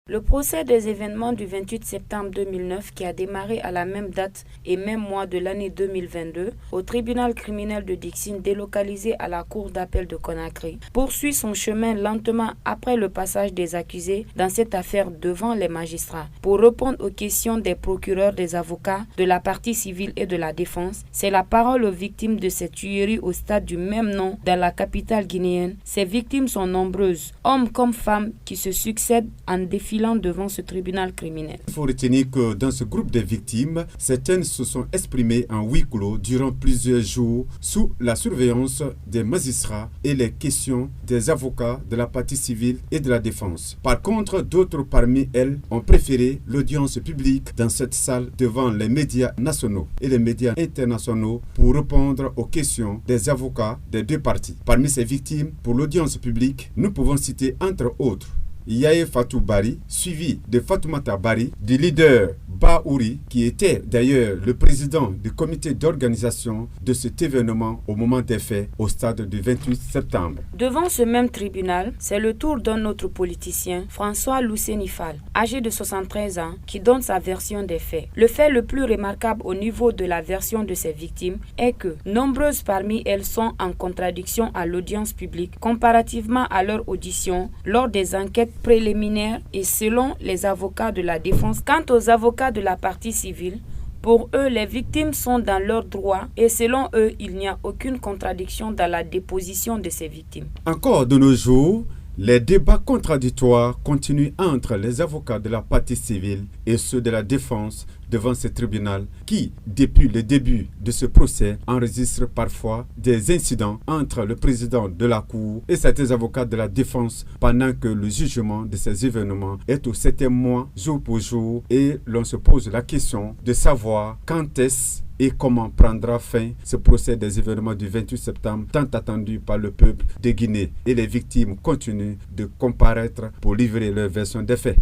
Le procès des événements du 28 septembre 2009 qui a démarré à la même date et même mois de l'année 2022 au tribunal criminel de Dixine délocalisé à la cour d'appel de Conakry poursuit son chemin lentement après le passage des accusés dans cette affaire devant les magistrats. Pour répondre aux questions des procureurs, des avocats, de la partie civile et de la défense, c'est la parole aux victimes de cette tuerie au stade du même nom dans la capitale guinéenne. Ces victimes sont nombreuses, hommes comme femmes, qui se succèdent en défilant devant ce tribunal criminel. Il faut retenir que dans ce groupe de victimes, certaines se sont exprimées en huis clos durant plusieurs jours sous la surveillance des magistrats et les questions des avocats de la partie civile et de la défense. Par contre, d'autres parmi elles ont préféré l'audience publique dans cette salle devant les médias nationaux et les médias internationaux pour répondre aux questions des avocats des deux parties. Parmi ces victimes, pour l'audience publique, nous pouvons citer entre autres Yaye Fatou Bari, suivi de Fatoumata Bari, du leader Baouri, qui était d'ailleurs le président du comité d'organisation de cet événement au moment des faits au stade du 28 septembre. Devant ce même tribunal, c'est le tour d'un autre politicien, François Lousenifal, âgé de 73 ans, qui donne sa version des faits. Le fait le plus remarquable au niveau de la version de ces victimes est que nombreuses parmi elles sont en contradiction à l'audience publique comparativement à leur audition lors des enquêtes préliminaires et selon les avocats de la défense. Quant aux avocats de la partie civile, pour eux, les victimes sont dans leurs droits et selon eux, il n'y a aucune contradiction dans la déposition de ces victimes. Encore de nos jours, les débats contradictoires continuent entre les avocats de la partie civile et ceux de la défense devant ce tribunal qui, depuis le début de ce procès, enregistre parfois des incidents entre le président de la Cour et certains avocats de la défense pendant que le jugement de ces événements est au 7e mois, jour pour jour, et l'on se pose la question de savoir quand est-ce et comment prendra fin ce procès des événements du 28 septembre tant attendu par le peuple de Guinée. Et les victimes continuent de comparaître pour livrer leur version des faits.